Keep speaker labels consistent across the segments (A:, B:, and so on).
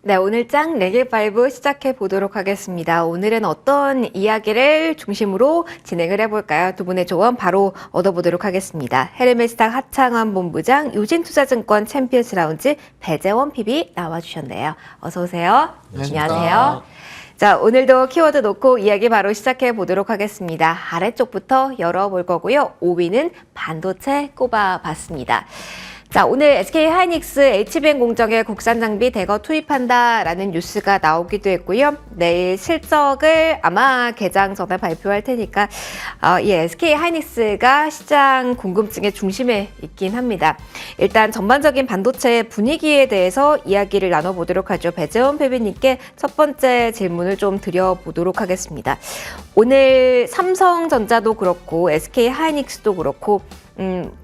A: 네, 오늘 짱 레길5 시작해 보도록 하겠습니다. 오늘은 어떤 이야기를 중심으로 진행을 해볼까요? 두 분의 조언 바로 얻어보도록 하겠습니다. 헤르메스탁 하창원 본부장, 유진투자증권 챔피언스 라운지 배재원 PB 나와주셨네요. 어서 오세요. 안녕하세요. 자, 오늘도 키워드 놓고 이야기 바로 시작해 보도록 하겠습니다. 아래쪽부터 열어볼 거고요. 5위는 반도체 꼽아봤습니다. 자, 오늘 SK 하이닉스 HBM 공정에 국산 장비 대거 투입한다라는 뉴스가 나오기도 했고요. 내일 실적을 아마 개장 전에 발표할 테니까 이 SK 하이닉스가 시장 궁금증의 중심에 있긴 합니다. 일단 전반적인 반도체 분위기에 대해서 이야기를 나눠보도록 하죠. 배재원 PB님께 첫 번째 질문을 좀 드려보도록 하겠습니다. 오늘 삼성전자도 그렇고 SK 하이닉스도 그렇고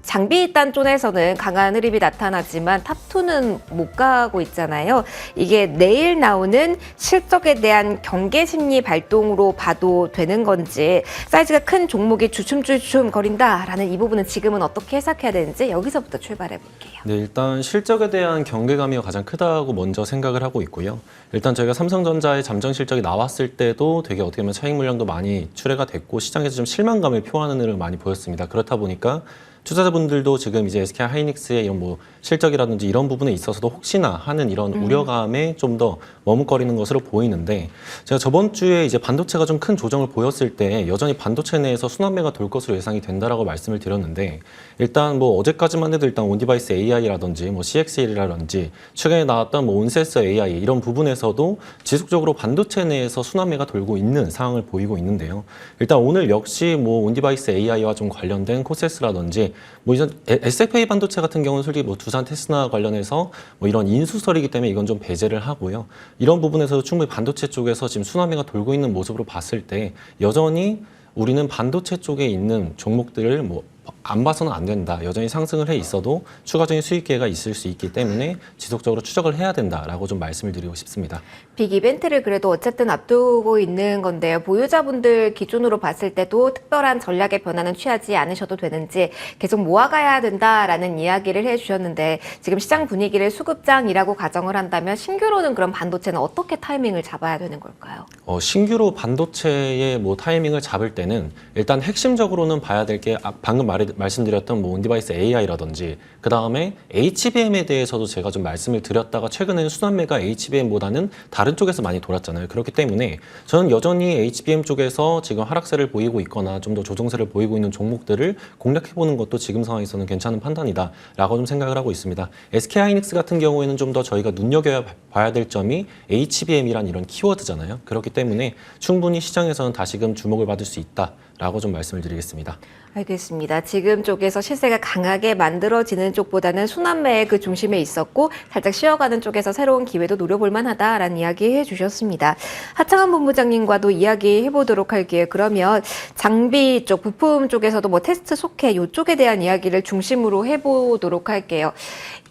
A: 장비 단쪽에서는 강한 흐름이 나타나지만 탑2는 못 가고 있잖아요. 이게 내일 나오는 실적에 대한 경계 심리 발동으로 봐도 되는 건지, 사이즈가 큰 종목이 주춤주춤 거린다라는 이 부분은 지금은 어떻게 해석해야 되는지 여기서부터 출발해 볼게요.
B: 네, 일단 실적에 대한 경계감이 가장 크다고 먼저 생각을 하고 있고요. 일단 저희가 삼성전자의 잠정 실적이 나왔을 때도 되게 어떻게 보면 차익 물량도 많이 출회가 됐고 시장에서 좀 실망감을 표하는 흐름을 많이 보였습니다. 그렇다 보니까 투자자분들도 지금 이제 SK 하이닉스의 이런 뭐 실적이라든지 이런 부분에 있어서도 혹시나 하는 이런 우려감에 좀 더 머뭇거리는 것으로 보이는데, 제가 저번 주에 이제 반도체가 좀 큰 조정을 보였을 때 여전히 반도체 내에서 순환매가 돌 것으로 예상이 된다라고 말씀을 드렸는데, 일단 뭐 어제까지만 해도 일단 온디바이스 AI라든지 뭐 CXL이라든지 최근에 나왔던 뭐 온세서 AI 이런 부분에서도 지속적으로 반도체 내에서 순환매가 돌고 있는 상황을 보이고 있는데요. 일단 오늘 역시 뭐 온디바이스 AI와 좀 관련된 코세스라든지 뭐 이전 SFA 반도체 같은 경우는 솔직히 뭐 두산 테스나 관련해서 뭐 이런 인수설이기 때문에 이건 좀 배제를 하고요. 이런 부분에서도 충분히 반도체 쪽에서 지금 순환매가 돌고 있는 모습으로 봤을 때 여전히 우리는 반도체 쪽에 있는 종목들을 뭐 안 봐서는 안 된다. 여전히 상승을 해 있어도 추가적인 수익 기회가 있을 수 있기 때문에 지속적으로 추적을 해야 된다라고 좀 말씀을 드리고 싶습니다.
A: 빅 이벤트를 그래도 어쨌든 앞두고 있는 건데요. 보유자분들 기준으로 봤을 때도 특별한 전략의 변화는 취하지 않으셔도 되는지 계속 모아가야 된다라는 이야기를 해주셨는데, 지금 시장 분위기를 수급장이라고 가정을 한다면 신규로는 그럼 반도체는 어떻게 타이밍을 잡아야 되는 걸까요?
B: 신규로 반도체의 뭐 타이밍을 잡을 때는 일단 핵심적으로는 봐야 될 게 방금 말씀드렸던 뭐 온디바이스 AI라든지 그 다음에 HBM에 대해서도 제가 좀 말씀을 드렸다가 최근에는 순환매가 HBM보다는 다른 쪽에서 많이 돌았잖아요. 그렇기 때문에 저는 여전히 HBM 쪽에서 지금 하락세를 보이고 있거나 좀 더 조정세를 보이고 있는 종목들을 공략해보는 것도 지금 상황에서는 괜찮은 판단이다 라고 좀 생각을 하고 있습니다. SK 하이닉스 같은 경우에는 좀 더 저희가 눈여겨봐야 될 점이 HBM이란 이런 키워드잖아요. 그렇기 때문에 충분히 시장에서는 다시금 주목을 받을 수 있다라고 좀 말씀을 드리겠습니다.
A: 알겠습니다. 지금 쪽에서 시세가 강하게 만들어지는 쪽보다는 순환매의 그 중심에 있었고 살짝 쉬어가는 쪽에서 새로운 기회도 노려볼 만하다라는 이야기 해주셨습니다. 하창원 본부장님과도 이야기 해보도록 할게요. 그러면 장비 쪽, 부품 쪽에서도 뭐 테스트 속해 이쪽에 대한 이야기를 중심으로 해보도록 할게요.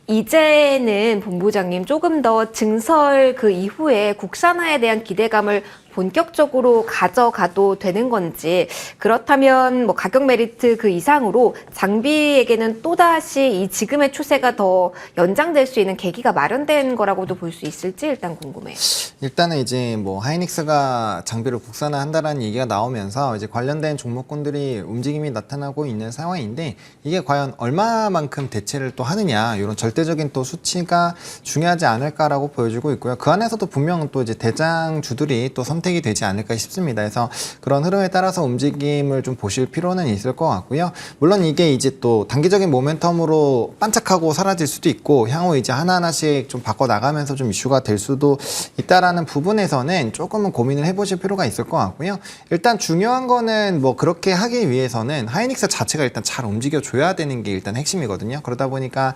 A: 이제는 본부장님 조금 더 증설 그 이후에 국산화에 대한 기대감을 본격적으로 가져가도 되는 건지, 그렇다면 뭐 가격 메리트 그 이상으로 장비에게는 또다시 이 지금의 추세가 더 연장될 수 있는 계기가 마련된 거라고도 볼 수 있을지 일단 궁금해요.
C: 일단은 이제 뭐 하이닉스가 장비를 국산화한다라는 얘기가 나오면서 이제 관련된 종목군들이 움직임이 나타나고 있는 상황인데, 이게 과연 얼마만큼 대체를 또 하느냐, 이런 절대적인 또 수치가 중요하지 않을까라고 보여주고 있고요. 그 안에서도 분명 또 이제 대장주들이 또 선택이 되지 않을까 싶습니다. 그래서 그런 흐름에 따라서 움직임을 좀 보실 필요는 있을 것 같고요. 물론 이게 이제 또 단기적인 모멘텀으로 반짝하고 사라질 수도 있고 향후 이제 하나하나씩 좀 바꿔 나가면서 좀 이슈가 될 수도 있다라는 부분에서는 조금은 고민을 해보실 필요가 있을 것 같고요. 일단 중요한 거는 뭐 그렇게 하기 위해서는 하이닉스 자체가 일단 잘 움직여 줘야 되는 게 일단 핵심이거든요. 그러다 보니까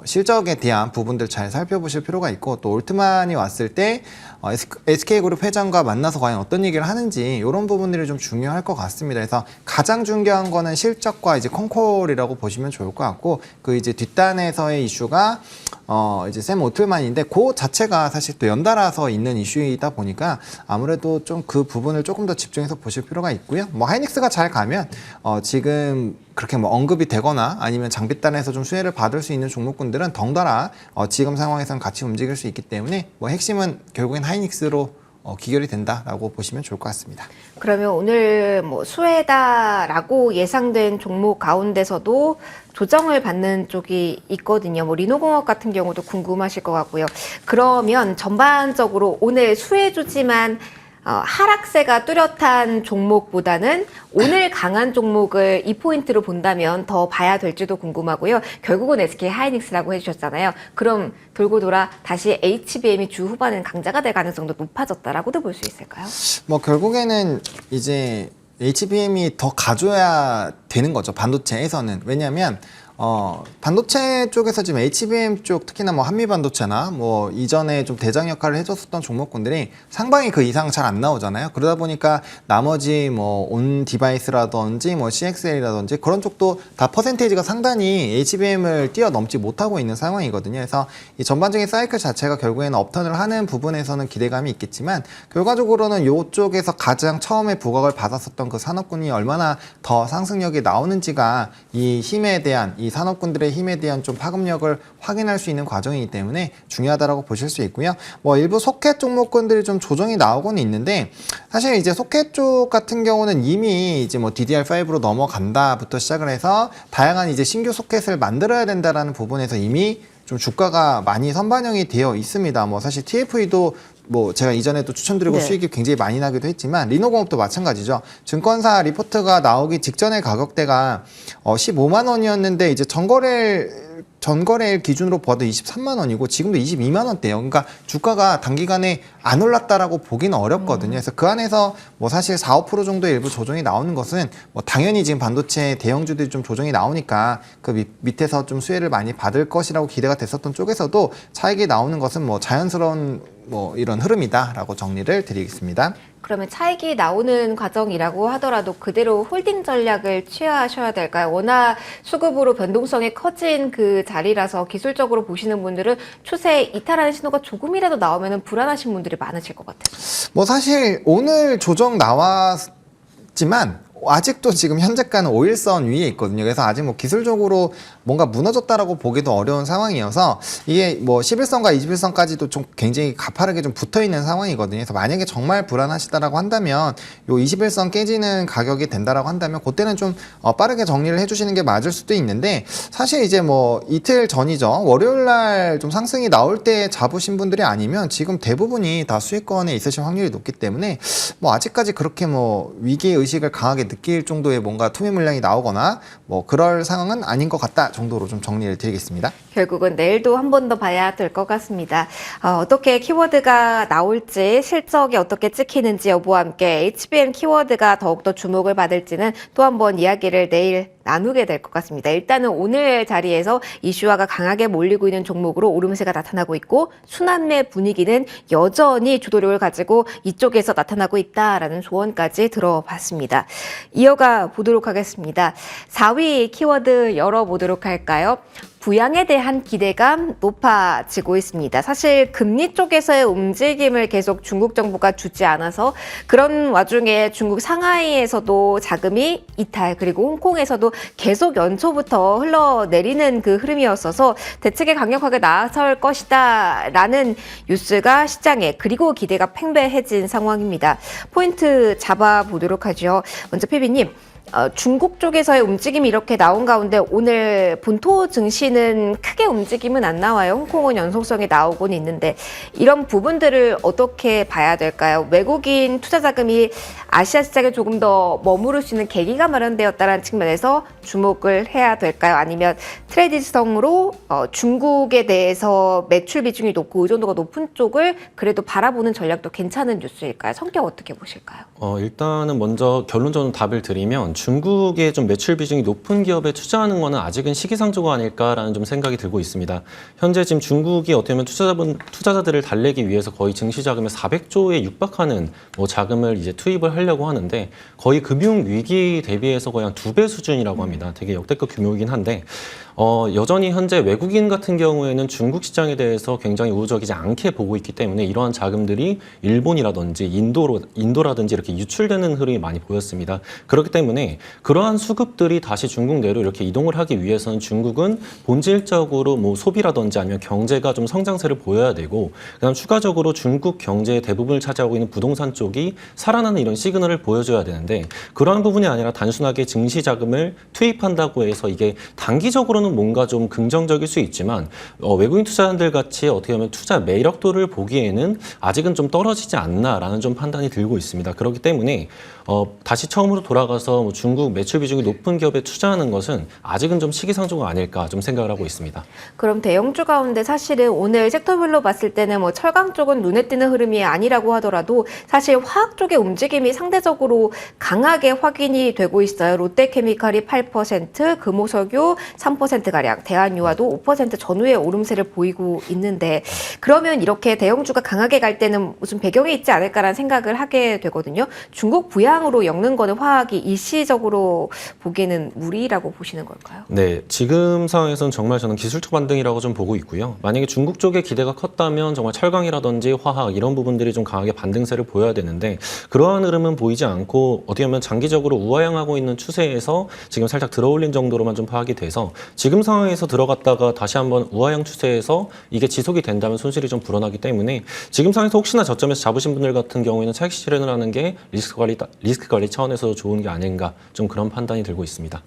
C: 실적에 대한 부분들 잘 살펴보실 필요가 있고, 또 올트만이 왔을 때 SK그룹 회장과 주가가 만나서 과연 어떤 얘기를 하는지 이런 부분들이 좀 중요할 것 같습니다. 그래서 가장 중요한 거는 실적과 이제 컨콜이라고 보시면 좋을 것 같고, 그 이제 뒷단에서의 이슈가 이제 샘 오틀만인데 그 자체가 사실 또 연달아서 있는 이슈이다 보니까 아무래도 좀 그 부분을 조금 더 집중해서 보실 필요가 있고요. 뭐 하이닉스가 잘 가면 지금 그렇게 뭐 언급이 되거나 아니면 장비단에서 좀 수혜를 받을 수 있는 종목군들은 덩달아 지금 상황에서는 같이 움직일 수 있기 때문에 뭐 핵심은 결국엔 하이닉스로 기결이 된다라고 보시면 좋을 것 같습니다.
A: 그러면 오늘 뭐 수혜다라고 예상된 종목 가운데서도 조정을 받는 쪽이 있거든요. 뭐 리노공업 같은 경우도 궁금하실 것 같고요. 그러면 전반적으로 오늘 수혜주지만 하락세가 뚜렷한 종목보다는 오늘 강한 종목을 이 포인트로 본다면 더 봐야 될지도 궁금하고요. 결국은 SK 하이닉스라고 해주셨잖아요. 그럼 돌고 돌아 다시 HBM이 주 후반은 강자가 될 가능성도 높아졌다라고도 볼 수 있을까요?
C: 뭐 결국에는 이제 HBM이 더 가져야 되는 거죠. 반도체에서는. 왜냐하면 반도체 쪽에서 지금 HBM 쪽 특히나 뭐 한미반도체나 뭐 이전에 좀 대장 역할을 해줬었던 종목군들이 상방이 그 이상 잘 안 나오잖아요. 그러다 보니까 나머지 뭐 온 디바이스라든지 뭐 CXL이라든지 그런 쪽도 다 퍼센테이지가 상당히 HBM을 뛰어넘지 못하고 있는 상황이거든요. 그래서 이 전반적인 사이클 자체가 결국에는 업턴을 하는 부분에서는 기대감이 있겠지만 결과적으로는 이쪽에서 가장 처음에 부각을 받았었던 그 산업군이 얼마나 더 상승력이 나오는지가 이 힘에 대한 이 산업군들의 힘에 대한 좀 파급력을 확인할 수 있는 과정이기 때문에 중요하다라고 보실 수 있고요. 뭐 일부 소켓 종목군들이 좀 조정이 나오고는 있는데 사실 이제 소켓 쪽 같은 경우는 이미 이제 뭐 DDR5로 넘어간다부터 시작을 해서 다양한 이제 신규 소켓을 만들어야 된다라는 부분에서 이미 좀 주가가 많이 선반영이 되어 있습니다. 뭐 사실 TFE도 뭐 제가 이전에도 추천드리고
A: 네.
C: 수익이 굉장히 많이 나기도 했지만 리노공업도 마찬가지죠. 증권사 리포트가 나오기 직전의 가격대가 15만 원이었는데 이제 전거래일 기준으로 봐도 23만 원이고 지금도 22만 원대예요. 그러니까 주가가 단기간에 안 올랐다라고 보기는 어렵거든요. 그래서 그 안에서 뭐 사실 4, 5% 정도의 일부 조정이 나오는 것은 뭐 당연히 지금 반도체 대형주들이 좀 조정이 나오니까 그 밑에서 좀 수혜를 많이 받을 것이라고 기대가 됐었던 쪽에서도 차익이 나오는 것은 뭐 자연스러운 뭐 이런 흐름이다라고 정리를 드리겠습니다.
A: 그러면 차익이 나오는 과정이라고 하더라도 그대로 홀딩 전략을 취하셔야 될까요? 워낙 수급으로 변동성이 커진 그 자리라서 기술적으로 보시는 분들은 추세 이탈하는 신호가 조금이라도 나오면 불안하신 분들이 많으실 것 같아요.
C: 뭐 사실 오늘 조정 나왔지만 아직도 지금 현재가는 5일선 위에 있거든요. 그래서 아직 뭐 기술적으로 뭔가 무너졌다라고 보기도 어려운 상황이어서 이게 뭐 11선과 21선까지도 좀 굉장히 가파르게 좀 붙어 있는 상황이거든요. 그래서 만약에 정말 불안하시다라고 한다면 요 21선 깨지는 가격이 된다라고 한다면 그때는 좀 빠르게 정리를 해주시는 게 맞을 수도 있는데 사실 이제 뭐 이틀 전이죠. 월요일 날 좀 상승이 나올 때 잡으신 분들이 아니면 지금 대부분이 다 수익권에 있으실 확률이 높기 때문에 뭐 아직까지 그렇게 뭐 위기 의식을 강하게 느낄 정도의 뭔가 투매 물량이 나오거나 뭐 그럴 상황은 아닌 것 같다 정도로 좀 정리를 드리겠습니다.
A: 결국은 내일도 한 번 더 봐야 될 것 같습니다. 어떻게 키워드가 나올지, 실적이 어떻게 찍히는지 여부와 함께 HBM 키워드가 더욱더 주목을 받을지는 또 한 번 이야기를 내일 나누게 될 것 같습니다. 일단은 오늘 자리에서 이슈화가 강하게 몰리고 있는 종목으로 오름세가 나타나고 있고 순환매 분위기는 여전히 주도력을 가지고 이쪽에서 나타나고 있다라는 조언까지 들어봤습니다. 이어가 보도록 하겠습니다. 4위 키워드 열어보도록 할까요? 부양에 대한 기대감 높아지고 있습니다. 사실 금리 쪽에서의 움직임을 계속 중국 정부가 주지 않아서 그런 와중에 중국 상하이에서도 자금이 이탈, 그리고 홍콩에서도 계속 연초부터 흘러내리는 그 흐름이었어서 대책에 강력하게 나설 것이다 라는 뉴스가 시장에 그리고 기대가 팽배해진 상황입니다. 포인트 잡아보도록 하죠. 먼저 피비님. 중국 쪽에서의 움직임이 이렇게 나온 가운데 오늘 본토 증시는 크게 움직임은 안 나와요. 홍콩은 연속성이 나오곤 있는데 이런 부분들을 어떻게 봐야 될까요? 외국인 투자 자금이 아시아 시장에 조금 더 머무를 수 있는 계기가 마련되었다는 측면에서 주목을 해야 될까요? 아니면 트레이드성으로 중국에 대해서 매출 비중이 높고 의존도가 높은 쪽을 그래도 바라보는 전략도 괜찮은 뉴스일까요? 성격 어떻게 보실까요?
B: 일단은 먼저 결론적으로 답을 드리면 중국의 좀 매출 비중이 높은 기업에 투자하는 거는 아직은 시기상조가 아닐까라는 좀 생각이 들고 있습니다. 현재 지금 중국이 어떻게 보면 투자자들을 달래기 위해서 거의 증시 자금의 400조에 육박하는 뭐 자금을 이제 투입을 하려고 하는데 거의 금융 위기 대비해서 거의 한 2배 수준이라고 합니다. 되게 역대급 규모이긴 한데 여전히 현재 외국인 같은 경우에는 중국 시장에 대해서 굉장히 우호적이지 않게 보고 있기 때문에 이러한 자금들이 일본이라든지 인도라든지 이렇게 유출되는 흐름이 많이 보였습니다. 그렇기 때문에 그러한 수급들이 다시 중국 내로 이렇게 이동을 하기 위해서는 중국은 본질적으로 뭐 소비라든지 아니면 경제가 좀 성장세를 보여야 되고 그다음 추가적으로 중국 경제의 대부분을 차지하고 있는 부동산 쪽이 살아나는 이런 시그널을 보여줘야 되는데 그러한 부분이 아니라 단순하게 증시 자금을 투입한다고 해서 이게 단기적으로는 뭔가 좀 긍정적일 수 있지만 외국인 투자자들 같이 어떻게 보면 투자 매력도를 보기에는 아직은 좀 떨어지지 않나라는 좀 판단이 들고 있습니다. 그렇기 때문에 다시 처음으로 돌아가서 뭐 중국 매출 비중이 높은 기업에 투자하는 것은 아직은 좀 시기상조가 아닐까 좀 생각을 하고 있습니다.
A: 그럼 대형주 가운데 사실은 오늘 섹터별로 봤을 때는 뭐 철강 쪽은 눈에 띄는 흐름이 아니라고 하더라도 사실 화학 쪽의 움직임이 상대적으로 강하게 확인이 되고 있어요. 롯데케미칼이 8%, 금호석유 3%가량, 대한유화도 5% 전후의 오름세를 보이고 있는데 그러면 이렇게 대형주가 강하게 갈 때는 무슨 배경이 있지 않을까라는 생각을 하게 되거든요. 중국 부양으로 엮는 거는 화학이 일시적으로 보기에는 무리라고 보시는 걸까요?
B: 네, 지금 상황에서는 정말 저는 기술적 반등이라고 좀 보고 있고요. 만약에 중국 쪽의 기대가 컸다면 정말 철강이라든지 화학 이런 부분들이 좀 강하게 반등세를 보여야 되는데 그러한 흐름은 보이지 않고 어떻게 보면 장기적으로 우하향하고 있는 추세에서 지금 살짝 들어올린 정도로만 좀 파악이 돼서 지금 상황에서 들어갔다가 다시 한번 우하향 추세에서 이게 지속이 된다면 손실이 좀 불어나기 때문에 지금 상황에서 혹시나 저점에서 잡으신 분들 같은 경우에는 차익 실현을 하는 게 리스크 관리 차원에서 좋은 게 아닌가 좀 그런 판단이 들고 있습니다.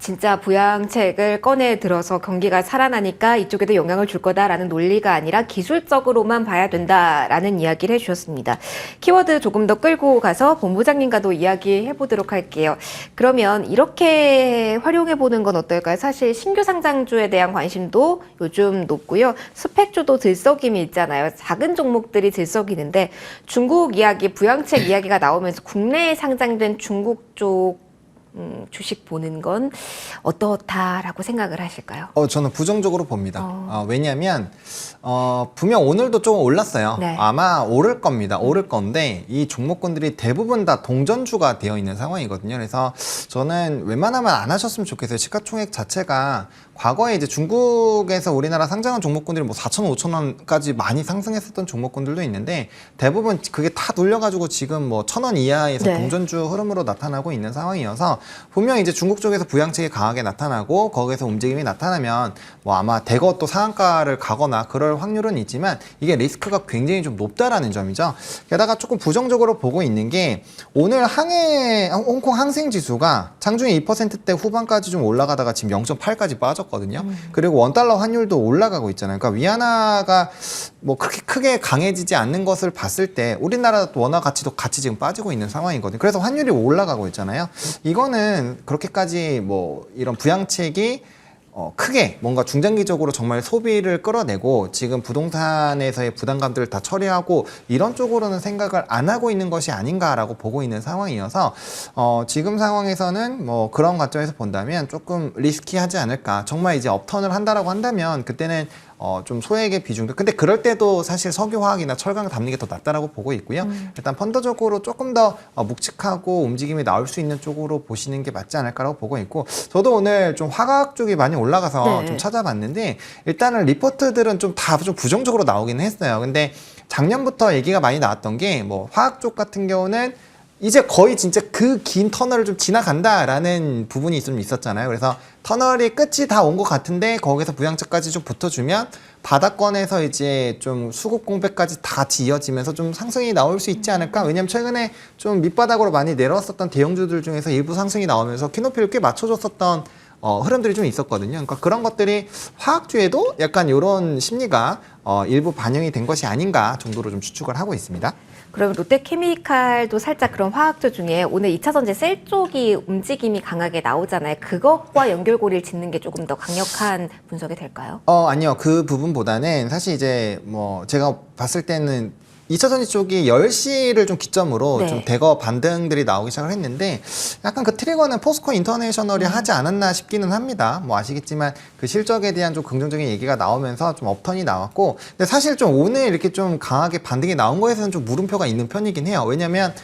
A: 진짜 부양책을 꺼내 들어서 경기가 살아나니까 이쪽에도 영향을 줄 거다라는 논리가 아니라 기술적으로만 봐야 된다라는 이야기를 해주셨습니다. 키워드 조금 더 끌고 가서 본부장님과도 이야기해 보도록 할게요. 그러면 이렇게 활용해 보는 건 어떨까요? 사실 신규 상장주에 대한 관심도 요즘 높고요. 스펙주도 들썩임이 있잖아요. 작은 종목들이 들썩이는데 중국 이야기, 부양책 이야기가 나오면서 국내에 상장된 중국 쪽 주식 보는 건 어떻다라고 생각을 하실까요?
C: 저는 부정적으로 봅니다. 왜냐하면 분명 오늘도 조금 올랐어요.
A: 네.
C: 아마 오를 겁니다. 오를 건데 이 종목군들이 대부분 다 동전주가 되어 있는 상황이거든요. 그래서 저는 웬만하면 안 하셨으면 좋겠어요. 시가총액 자체가 과거에 이제 중국에서 우리나라 상장한 종목군들이 뭐 4천, 5천 원까지 많이 상승했었던 종목군들도 있는데 대부분 그게 다 눌려가지고 지금 뭐 1,000원 이하에서
A: 네.
C: 동전주 흐름으로 나타나고 있는 상황이어서 분명 이제 중국 쪽에서 부양책이 강하게 나타나고 거기에서 움직임이 나타나면 뭐 아마 대거 또 상한가를 가거나 그럴 확률은 있지만 이게 리스크가 굉장히 좀 높다라는 점이죠. 게다가 조금 부정적으로 보고 있는 게 오늘 홍콩 항생지수가 장중에 2%대 후반까지 좀 올라가다가 지금 0.8까지 빠졌거든요. 그리고 원달러 환율도 올라가고 있잖아요. 그러니까 위안화가 뭐 그렇게 크게 강해지지 않는 것을 봤을 때 우리나라 원화 가치도 같이 지금 빠지고 있는 상황이거든요. 그래서 환율이 올라가고 있잖아요. 이거는 그렇게까지 뭐 이런 부양책이 크게 뭔가 중장기적으로 정말 소비를 끌어내고 지금 부동산에서의 부담감들을 다 처리하고 이런 쪽으로는 생각을 안 하고 있는 것이 아닌가라고 보고 있는 상황이어서 지금 상황에서는 뭐 그런 관점에서 본다면 조금 리스키하지 않을까. 정말 이제 업턴을 한다라고 한다면 그때는 좀 소액의 비중도 근데 그럴 때도 사실 석유화학이나 철강을 담는 게 더 낫다라고 보고 있고요. 일단 펀더적으로 조금 더 묵직하고 움직임이 나올 수 있는 쪽으로 보시는 게 맞지 않을까라고 보고 있고 저도 오늘 좀 화학 쪽이 많이 올라가서
A: 네.
C: 좀 찾아봤는데 일단은 리포트들은 좀 다 좀 부정적으로 나오긴 했어요. 근데 작년부터 얘기가 많이 나왔던 게 뭐 화학 쪽 같은 경우는 이제 거의 진짜 그 긴 터널을 좀 지나간다라는 부분이 좀 있었잖아요. 그래서 터널이 끝이 다 온 것 같은데 거기서 부양책까지 좀 붙어주면 바닥권에서 이제 좀 수급 공백까지 다 같이 이어지면서 좀 상승이 나올 수 있지 않을까? 왜냐면 최근에 좀 밑바닥으로 많이 내려왔었던 대형주들 중에서 일부 상승이 나오면서 키높이를 꽤 맞춰줬었던 흐름들이 좀 있었거든요. 그러니까 그런 것들이 화학주에도 약간 이런 심리가 일부 반영이 된 것이 아닌가 정도로 좀 추측을 하고 있습니다.
A: 그럼 롯데케미칼도 살짝 그런 화학주 중에 오늘 2차전지 셀 쪽이 움직임이 강하게 나오잖아요. 그것과 연결고리를 짓는 게 조금 더 강력한 분석이 될까요?
C: 아니요. 그 부분보다는 사실 이제 뭐 제가 봤을 때는 2차 전지 쪽이 10시를 좀 기점으로
A: 네.
C: 좀 대거 반등들이 나오기 시작을 했는데 약간 그 트리거는 포스코 인터내셔널이 하지 않았나 싶기는 합니다. 뭐 아시겠지만 그 실적에 대한 좀 긍정적인 얘기가 나오면서 좀 업턴이 나왔고 근데 사실 좀 오늘 이렇게 좀 강하게 반등이 나온 거에서는 좀 물음표가 있는 편이긴 해요. 왜냐면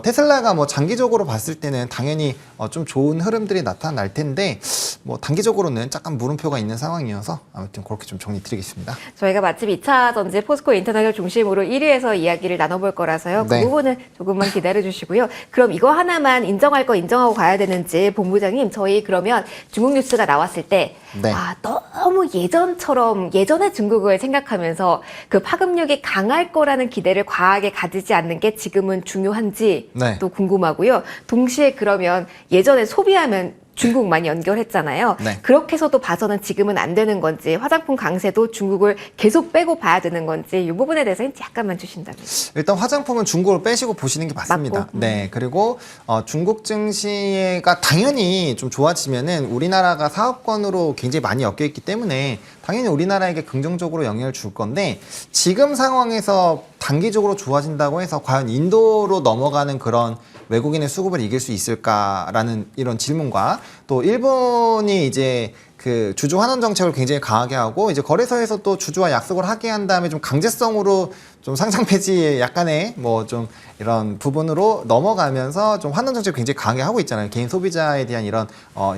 C: 테슬라가 뭐 장기적으로 봤을 때는 당연히 좀 좋은 흐름들이 나타날 텐데 뭐 단기적으로는 약간 물음표가 있는 상황이어서 아무튼 그렇게 좀 정리 드리겠습니다.
A: 저희가 마침 2차 전지 포스코 인터내셔널 중심으로 1위에서 이야기를 나눠볼 거라서요.
C: 네.
A: 그 부분은 조금만 기다려 주시고요. 그럼 이거 하나만 인정할 거 인정하고 가야 되는지 본부장님 저희 그러면 중국 뉴스가 나왔을 때
C: 네.
A: 너무 예전처럼 예전의 중국을 생각하면서 그 파급력이 강할 거라는 기대를 과하게 가지지 않는 게 지금은 중요한지
C: 네.
A: 또 궁금하고요. 동시에 그러면 예전에 소비하면 중국 많이 연결했잖아요.
C: 네.
A: 그렇게 해서도 봐서는 지금은 안 되는 건지 화장품 강세도 중국을 계속 빼고 봐야 되는 건지 이 부분에 대해서 힌트 약간만 주신다면.
C: 일단 화장품은 중국을 빼시고 보시는 게 맞습니다.
A: 맞고.
C: 네. 그리고 중국 증시가 당연히 좀 좋아지면은 우리나라가 사업권으로 굉장히 많이 엮여 있기 때문에 당연히 우리나라에게 긍정적으로 영향을 줄 건데 지금 상황에서 단기적으로 좋아진다고 해서 과연 인도로 넘어가는 그런 외국인의 수급을 이길 수 있을까라는 이런 질문과 또 일본이 이제 그 주주 환원 정책을 굉장히 강하게 하고 이제 거래소에서 또 주주와 약속을 하게 한 다음에 좀 강제성으로 좀 상장 폐지 약간의 뭐 좀 이런 부분으로 넘어가면서 좀 환원 정책을 굉장히 강하게 하고 있잖아요. 개인 소비자에 대한 이런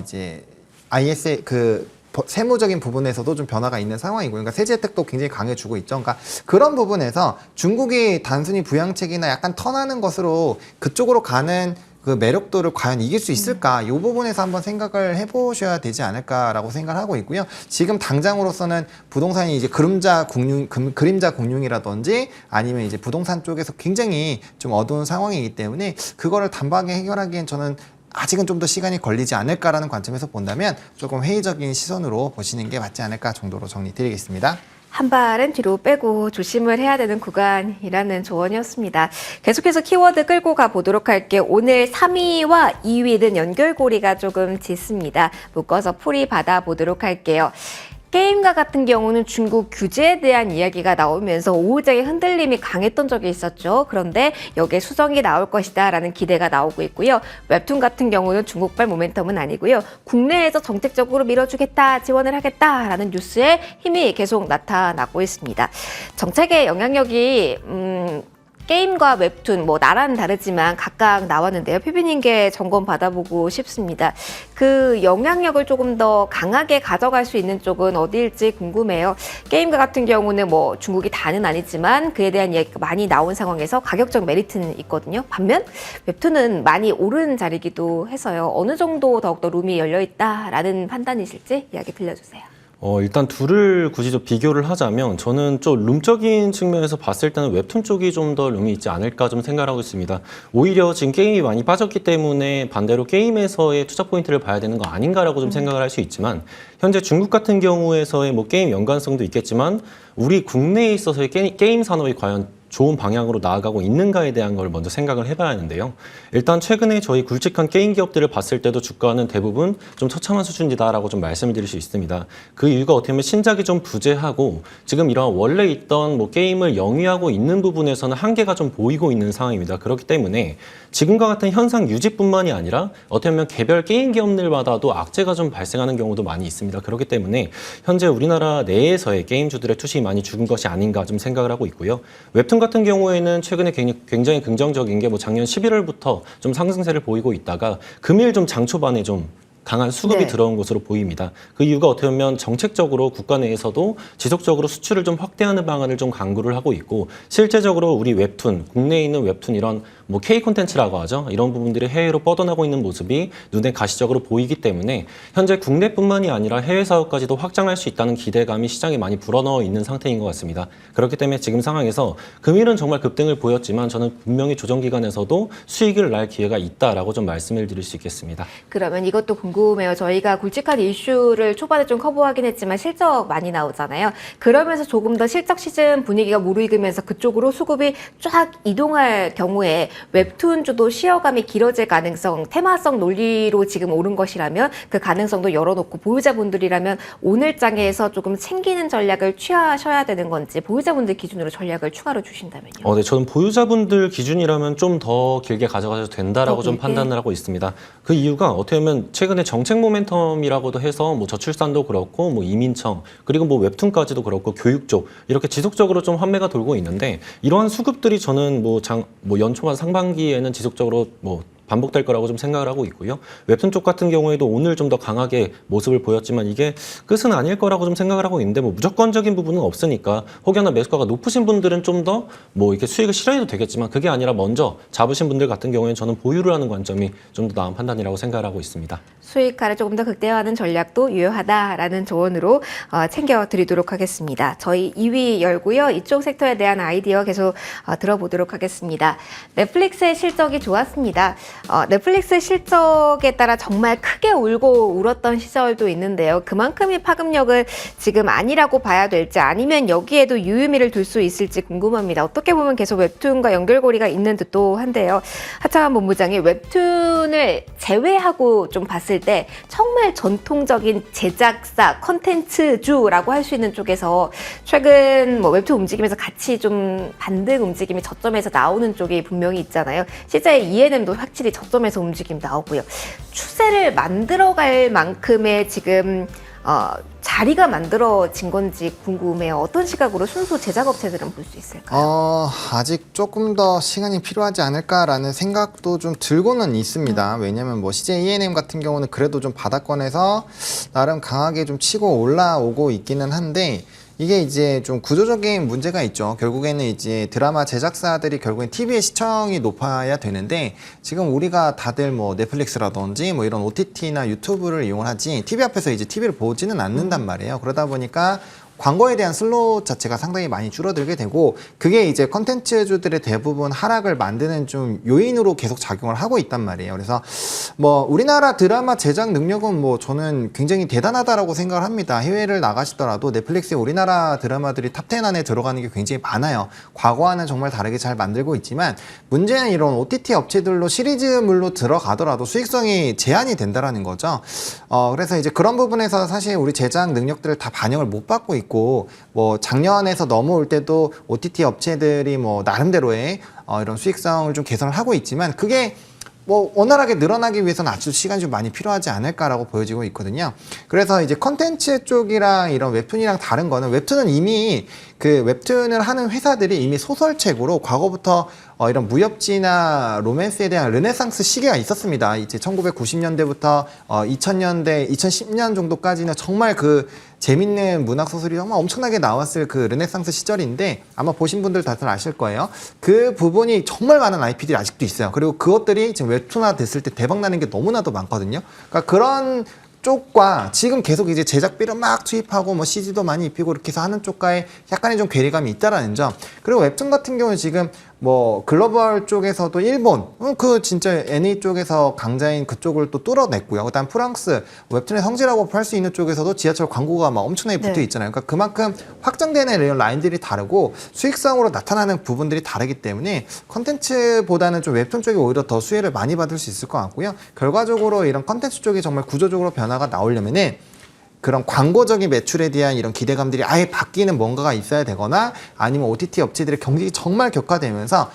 C: 이제 ISA 그 세무적인 부분에서도 좀 변화가 있는 상황이고, 그러니까 세제 혜택도 굉장히 강해주고 있죠. 그러니까 그런 부분에서 중국이 단순히 부양책이나 약간 턴하는 것으로 그쪽으로 가는 그 매력도를 과연 이길 수 있을까? 이 부분에서 한번 생각을 해보셔야 되지 않을까라고 생각을 하고 있고요. 지금 당장으로서는 부동산이 이제 그림자 공룡이라든지 아니면 이제 부동산 쪽에서 굉장히 좀 어두운 상황이기 때문에 그거를 단방에 해결하기엔 저는 아직은 좀 더 시간이 걸리지 않을까라는 관점에서 본다면 조금 회의적인 시선으로 보시는 게 맞지 않을까 정도로 정리 드리겠습니다.
A: 한 발은 뒤로 빼고 조심을 해야 되는 구간이라는 조언이었습니다. 계속해서 키워드 끌고 가보도록 할게요. 오늘 3위와 2위는 연결고리가 조금 짙습니다. 묶어서 풀이 받아보도록 할게요. 게임과 같은 경우는 중국 규제에 대한 이야기가 나오면서 오후장에 흔들림이 강했던 적이 있었죠. 그런데 여기에 수정이 나올 것이다 라는 기대가 나오고 있고요. 웹툰 같은 경우는 중국발 모멘텀은 아니고요. 국내에서 정책적으로 밀어주겠다, 지원을 하겠다라는 뉴스에 힘이 계속 나타나고 있습니다. 정책의 영향력이 게임과 웹툰, 뭐 나라는 다르지만 각각 나왔는데요. 피비님께 점검 받아보고 싶습니다. 그 영향력을 조금 더 강하게 가져갈 수 있는 쪽은 어디일지 궁금해요. 게임과 같은 경우는 뭐 중국이 다는 아니지만 그에 대한 이야기가 많이 나온 상황에서 가격적 메리트는 있거든요. 반면 웹툰은 많이 오른 자리이기도 해서요. 어느 정도 더욱더 룸이 열려있다라는 판단이실지 이야기 들려주세요.
B: 일단 둘을 굳이 좀 비교를 하자면 저는 좀 룸적인 측면에서 봤을 때는 웹툰 쪽이 좀 더 룸이 있지 않을까 좀 생각하고 있습니다. 오히려 지금 게임이 많이 빠졌기 때문에 반대로 게임에서의 투자 포인트를 봐야 되는 거 아닌가라고 좀 생각을 할 수 있지만 현재 중국 같은 경우에서의 뭐 게임 연관성도 있겠지만 우리 국내에 있어서의 게임 산업이 과연 좋은 방향으로 나아가고 있는가에 대한 걸 먼저 생각을 해봐야 하는데요. 일단 최근에 저희 굵직한 게임 기업들을 봤을 때도 주가는 대부분 좀 처참한 수준이다라고 좀 말씀을 드릴 수 있습니다. 그 이유가 어떻게 보면 신작이 좀 부재하고 지금 이런 원래 있던 뭐 게임을 영위하고 있는 부분에서는 한계가 좀 보이고 있는 상황입니다. 그렇기 때문에 지금과 같은 현상 유지뿐만이 아니라 어떻게 보면 개별 게임 기업들마다도 악재가 좀 발생하는 경우도 많이 있습니다. 그렇기 때문에 현재 우리나라 내에서의 게임주들의 투심이 많이 죽은 것이 아닌가 좀 생각을 하고 있고요. 웹툰 같은 경우에는 최근에 굉장히 긍정적인 게 뭐 작년 11월부터 좀 상승세를 보이고 있다가 금일 좀 장 초반에 좀 강한 수급이
A: 네.
B: 들어온 것으로 보입니다. 그 이유가 어떻게 보면 정책적으로 국가 내에서도 지속적으로 수출을 좀 확대하는 방안을 좀 강구를 하고 있고 실제적으로 우리 웹툰, 국내에 있는 웹툰 이런 뭐 K 콘텐츠라고 하죠. 이런 부분들이 해외로 뻗어나고 있는 모습이 눈에 가시적으로 보이기 때문에 현재 국내뿐만이 아니라 해외 사업까지도 확장할 수 있다는 기대감이 시장에 많이 불어넣어 있는 상태인 것 같습니다. 그렇기 때문에 지금 상황에서 금일은 정말 급등을 보였지만 저는 분명히 조정 기간에서도 수익을 날 기회가 있다라고 좀 말씀을 드릴 수 있겠습니다.
A: 그러면 이것도 궁금해요. 저희가 굵직한 이슈를 초반에 좀 커버하긴 했지만 실적 많이 나오잖아요. 그러면서 조금 더 실적 시즌 분위기가 무르익으면서 그쪽으로 수급이 쫙 이동할 경우에 웹툰주도 시어감이 길어질 가능성, 테마성 논리로 지금 오른 것이라면 그 가능성도 열어놓고 보유자분들이라면 오늘 장에서 조금 챙기는 전략을 취하셔야 되는 건지 보유자분들 기준으로 전략을 추가로 주신다면요.
B: 네, 저는 보유자분들 기준이라면 좀 더 길게 가져가셔도 된다라고 좀 판단을 하고 있습니다. 그 이유가 어떻게 보면 최근에 정책 모멘텀이라고도 해서 뭐 저출산도 그렇고 뭐 이민청 그리고 뭐 웹툰까지도 그렇고 교육 쪽 이렇게 지속적으로 좀 환매가 돌고 있는데 이러한 수급들이 저는 뭐 연초와 상반기에는 지속적으로 뭐 반복될 거라고 좀 생각을 하고 있고요. 웹툰 쪽 같은 경우에도 오늘 좀 더 강하게 모습을 보였지만 이게 끝은 아닐 거라고 좀 생각을 하고 있는데 뭐 무조건적인 부분은 없으니까 혹여나 매수가가 높으신 분들은 좀 더 뭐 이렇게 수익을 실현해도 되겠지만 그게 아니라 먼저 잡으신 분들 같은 경우에는 저는 보유를 하는 관점이 좀 더 나은 판단이라고 생각을 하고 있습니다.
A: 수익화를 조금 더 극대화하는 전략도 유효하다라는 조언으로 챙겨드리도록 하겠습니다. 저희 2위 열고요. 이쪽 섹터에 대한 아이디어 계속 들어보도록 하겠습니다. 넷플릭스의 실적이 좋았습니다. 넷플릭스 실적에 따라 정말 크게 울고 울었던 시절도 있는데요. 그만큼의 파급력을 지금 아니라고 봐야 될지 아니면 여기에도 유의미를 둘 수 있을지 궁금합니다. 어떻게 보면 계속 웹툰과 연결고리가 있는 듯도 한데요. 하창한 본부장이 웹툰을 제외하고 좀 봤을 때 정말 전통적인 제작사, 컨텐츠주라고 할 수 있는 쪽에서 최근 뭐 웹툰 움직임에서 같이 좀 반등 움직임이 저점에서 나오는 쪽이 분명히 있잖아요. 실제 E&M도 확실히 저점에서 움직임 나오고요. 추세를 만들어갈 만큼의 지금 자리가 만들어진 건지 궁금해요. 어떤 시각으로 순수 제작업체들은 볼 수 있을까요?
C: 아직 조금 더 시간이 필요하지 않을까라는 생각도 좀 들고는 있습니다. 왜냐면 뭐 CJ E&M 같은 경우는 그래도 좀 바닥권에서 나름 강하게 좀 치고 올라오고 있기는 한데 이게 이제 좀 구조적인 문제가 있죠. 결국에는 이제 드라마 제작사들이 결국엔 TV의 시청이 높아야 되는데 지금 우리가 다들 뭐 넷플릭스라든지 뭐 이런 OTT나 유튜브를 이용을 하지 TV 앞에서 이제 TV를 보지는 않는단 말이에요. 그러다 보니까 광고에 대한 슬롯 자체가 상당히 많이 줄어들게 되고 그게 이제 컨텐츠주들의 대부분 하락을 만드는 좀 요인으로 계속 작용을 하고 있단 말이에요. 그래서 뭐 우리나라 드라마 제작 능력은 뭐 저는 굉장히 대단하다라고 생각을 합니다. 해외를 나가시더라도 넷플릭스에 우리나라 드라마들이 탑10 안에 들어가는 게 굉장히 많아요. 과거와는 정말 다르게 잘 만들고 있지만 문제는 이런 OTT 업체들로 시리즈물로 들어가더라도 수익성이 제한이 된다라는 거죠. 그래서 이제 그런 부분에서 사실 우리 제작 능력들을 다 반영을 못 받고 있고 뭐 작년에서 넘어올 때도 OTT 업체들이 뭐 나름대로의 이런 수익성을 좀 개선을 하고 있지만 그게 뭐 원활하게 늘어나기 위해서는 아주 시간이 좀 많이 필요하지 않을까라고 보여지고 있거든요. 그래서 이제 컨텐츠 쪽이랑 이런 웹툰이랑 다른 거는 웹툰은 이미 그 웹툰을 하는 회사들이 이미 소설책으로 과거부터 이런 무협지나 로맨스에 대한 르네상스 시기가 있었습니다. 이제 1990년대부터 2000년대, 2010년 정도까지는 정말 그 재밌는 문학 소설이 정말 엄청나게 나왔을 그 르네상스 시절인데 아마 보신 분들 다들 아실 거예요. 그 부분이 정말 많은 IP들이 아직도 있어요. 그리고 그것들이 지금 웹툰화 됐을 때 대박 나는 게 너무나도 많거든요. 그러니까 그런 쪽과 지금 계속 이제 제작비를 막 투입하고 뭐 CG도 많이 입히고 이렇게 해서 하는 쪽과의 약간의 좀 괴리감이 있다라는 점. 그리고 웹툰 같은 경우는 지금 뭐 글로벌 쪽에서도 일본, 그 진짜 NA 쪽에서 강자인 그쪽을 또 뚫어냈고요. 그다음 프랑스 웹툰의 성지라고 할 수 있는 쪽에서도 지하철 광고가 막 엄청나게 붙어 있잖아요. 그러니까 그만큼 확정되는 라인들이 다르고 수익성으로 나타나는 부분들이 다르기 때문에 컨텐츠보다는 좀 웹툰 쪽이 오히려 더 수혜를 많이 받을 수 있을 것 같고요. 결과적으로 이런 컨텐츠 쪽이 정말 구조적으로 변화가 나오려면은 그런 광고적인 매출에 대한 이런 기대감들이 아예 바뀌는 뭔가가 있어야 되거나 아니면 OTT 업체들의 경쟁이 정말 격화되면서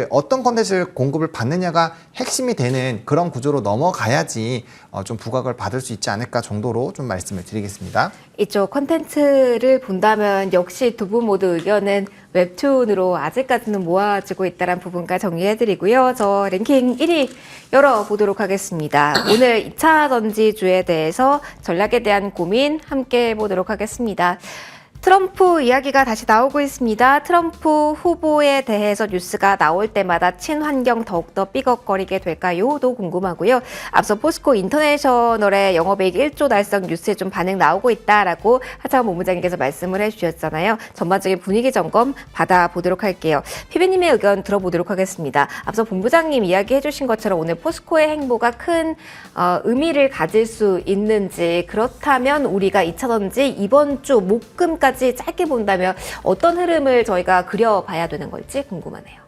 C: 어떤 컨텐츠를 공급을 받느냐가 핵심이 되는 그런 구조로 넘어가야지 좀 부각을 받을 수 있지 않을까 정도로 좀 말씀을 드리겠습니다.
A: 이쪽 컨텐츠를 본다면 역시 두 분 모두 의견은 웹툰으로 아직까지는 모아지고 있다는 부분까지 정리해드리고요. 저 랭킹 1위 열어보도록 하겠습니다. 오늘 2차 전지주에 대해서 전략에 대한 고민 함께 해보도록 하겠습니다. 트럼프 이야기가 다시 나오고 있습니다. 트럼프 후보에 대해서 뉴스가 나올 때마다 친환경 더욱더 삐걱거리게 될까요?도 궁금하고요. 앞서 포스코 인터내셔널의 영업이익 1조 달성 뉴스에 좀 반응 나오고 있다라고 하창원 본부장님께서 말씀을 해주셨잖아요. 전반적인 분위기 점검 받아보도록 할게요. 피비님의 의견 들어보도록 하겠습니다. 앞서 본부장님 이야기해 주신 것처럼 오늘 포스코의 행보가 큰 의미를 가질 수 있는지, 그렇다면 우리가 2차전지 이번 주 목금까지 짧게 본다면 어떤 흐름을 저희가 그려봐야 되는 걸지 궁금하네요.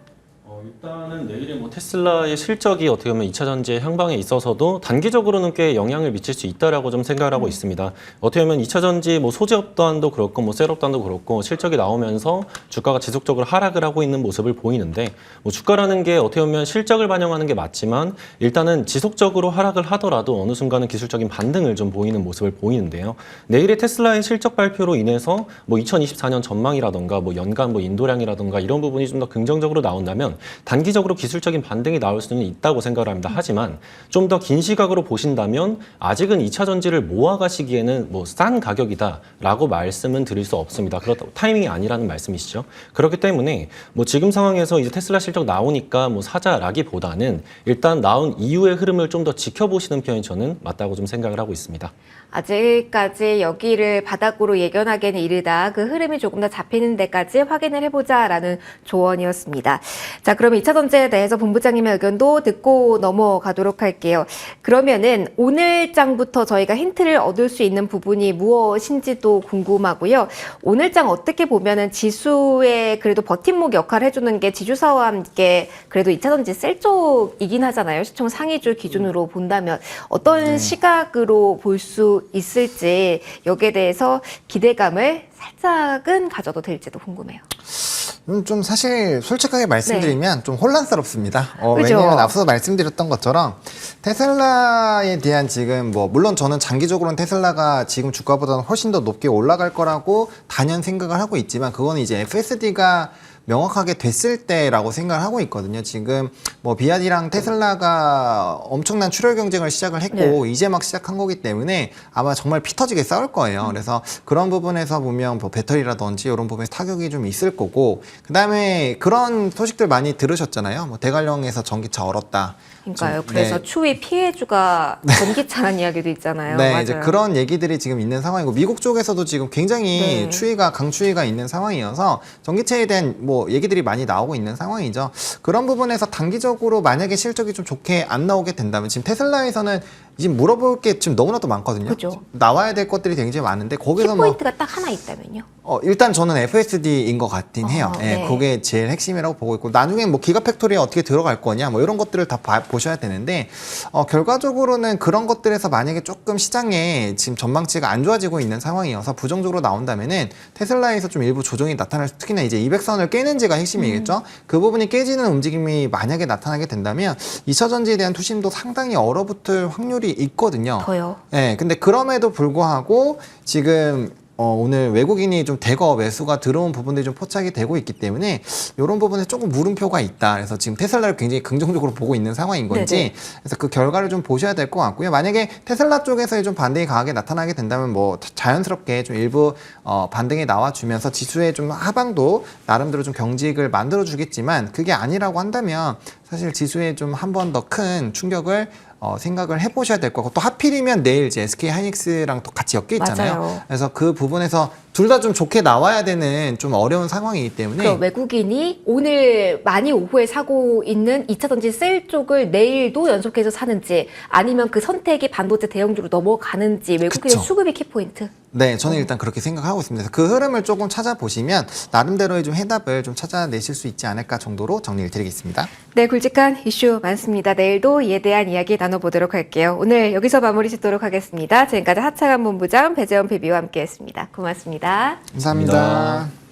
B: 일단은 내일의 뭐 테슬라의 실적이 어떻게 보면 2차 전지의 향방에 있어서도 단기적으로는 꽤 영향을 미칠 수 있다라고 좀 생각을 하고 있습니다. 어떻게 보면 2차 전지 뭐 소재업 단도 그렇고 뭐 셋업 단도 그렇고 실적이 나오면서 주가가 지속적으로 하락을 하고 있는 모습을 보이는데 뭐 주가라는 게 어떻게 보면 실적을 반영하는 게 맞지만 일단은 지속적으로 하락을 하더라도 어느 순간은 기술적인 반등을 좀 보이는 모습을 보이는데요. 내일의 테슬라의 실적 발표로 인해서 뭐 2024년 전망이라던가 뭐 연간 뭐 인도량이라던가 이런 부분이 좀 더 긍정적으로 나온다면 단기적으로 기술적인 반등이 나올 수는 있다고 생각을 합니다. 하지만 좀 더 긴 시각으로 보신다면 아직은 2차 전지를 모아가시기에는 뭐 싼 가격이다라고 말씀은 드릴 수 없습니다. 그렇다고 타이밍이 아니라는 말씀이시죠. 그렇기 때문에 뭐 지금 상황에서 이제 테슬라 실적 나오니까 뭐 사자라기보다는 일단 나온 이후의 흐름을 좀 더 지켜보시는 편이 저는 맞다고 좀 생각을 하고 있습니다.
A: 아직까지 여기를 바닥으로 예견하기에는 이르다. 그 흐름이 조금 더 잡히는 데까지 확인을 해보자라는 조언이었습니다. 자, 그럼 2차 전지에 대해서 본부장님의 의견도 듣고 넘어가도록 할게요. 그러면은 오늘 장부터 저희가 힌트를 얻을 수 있는 부분이 무엇인지도 궁금하고요. 오늘 장 어떻게 보면은 지수의 그래도 버팀목 역할을 해주는 게 지주사와 함께 그래도 2차 전지 셀 쪽이긴 하잖아요. 시총 상위주 기준으로 본다면 어떤 시각으로 볼 수 있을지 여기에 대해서 기대감을 살짝은 가져도 될지도 궁금해요.
C: 좀 사실 솔직하게 말씀드리면 좀 혼란스럽습니다.
A: 그죠?
C: 왜냐면 앞서 말씀드렸던 것처럼 테슬라에 대한 지금 뭐 물론 저는 장기적으로는 테슬라가 지금 주가보다는 훨씬 더 높게 올라갈 거라고 단연 생각을 하고 있지만 그거는 이제 FSD가 명확하게 됐을 때라고 생각을 하고 있거든요. 지금 뭐 비아디랑 테슬라가 엄청난 출혈 경쟁을 시작을 했고 이제 막 시작한 거기 때문에 아마 정말 피 터지게 싸울 거예요. 그래서 그런 부분에서 보면 뭐 배터리라든지 이런 부분에서 타격이 좀 있을 거고 그다음에 그런 소식들 많이 들으셨잖아요. 뭐 대관령에서 전기차 얼었다.
A: 그러니까요. 그래서 추위 피해주가 전기차라는 이야기도 있잖아요.
C: 네,
A: 맞아요.
C: 이제 그런 얘기들이 지금 있는 상황이고 미국 쪽에서도 지금 굉장히 추위가 강추위가 있는 상황이어서 전기차에 대한 뭐 얘기들이 많이 나오고 있는 상황이죠. 그런 부분에서 단기적으로 만약에 실적이 좀 좋게 안 나오게 된다면 지금 테슬라에서는 지금 물어볼 게 지금 너무나도 많거든요.
A: 그죠.
C: 나와야 될 것들이 굉장히 많은데 거기서 뭐
A: 키포인트가 딱 하나 있다면요.
C: 일단 저는 FSD인 것 같긴 해요.
A: 네.
C: 그게 제일 핵심이라고 보고 있고 나중엔 뭐 기가팩토리에 어떻게 들어갈 거냐 뭐 이런 것들을 다 보셔야 되는데 결과적으로는 그런 것들에서 만약에 조금 시장에 지금 전망치가 안 좋아지고 있는 상황이어서 부정적으로 나온다면은 테슬라에서 좀 일부 조정이 나타날 특히나 이제 200선을 깨는지가 핵심이겠죠. 그 부분이 깨지는 움직임이 만약에 나타나게 된다면 2차 전지에 대한 투심도 상당히 얼어붙을 확률이 있거든요.
A: 더요.
C: 네, 근데 그럼에도 불구하고 지금 오늘 외국인이 좀 대거 매수가 들어온 부분들이 좀 포착이 되고 있기 때문에 이런 부분에 조금 물음표가 있다. 그래서 지금 테슬라를 굉장히 긍정적으로 보고 있는 상황인 건지
A: 네네.
C: 그래서 그 결과를 좀 보셔야 될 것 같고요. 만약에 테슬라 쪽에서 좀 반등이 강하게 나타나게 된다면 뭐 자연스럽게 좀 일부 반등이 나와주면서 지수의 좀 하방도 나름대로 좀 경직을 만들어주겠지만 그게 아니라고 한다면 사실 지수에 좀 한 번 더 큰 충격을 생각을 해보셔야 될 거고 또 하필이면 내일 이제 SK 하이닉스랑 또 같이 엮여 있잖아요.
A: 맞아요.
C: 그래서 그 부분에서 둘 다 좀 좋게 나와야 되는 좀 어려운 상황이기 때문에
A: 그 외국인이 오늘 많이 오후에 사고 있는 2차 전지 셀 쪽을 내일도 연속해서 사는지 아니면 그 선택이 반도체 대형주로 넘어가는지 외국인의
C: 그쵸.
A: 수급이 키포인트.
C: 네, 저는 일단 그렇게 생각하고 있습니다. 그래서 그 흐름을 조금 찾아보시면 나름대로의 좀 해답을 좀 찾아내실 수 있지 않을까 정도로 정리를 드리겠습니다.
A: 네, 굵직한 이슈 많습니다. 내일도 이에 대한 이야기 나눠보도록 할게요. 오늘 여기서 마무리 짓도록 하겠습니다. 지금까지 하창한 본부장 배재원 PB와 함께했습니다. 고맙습니다.
C: 감사합니다.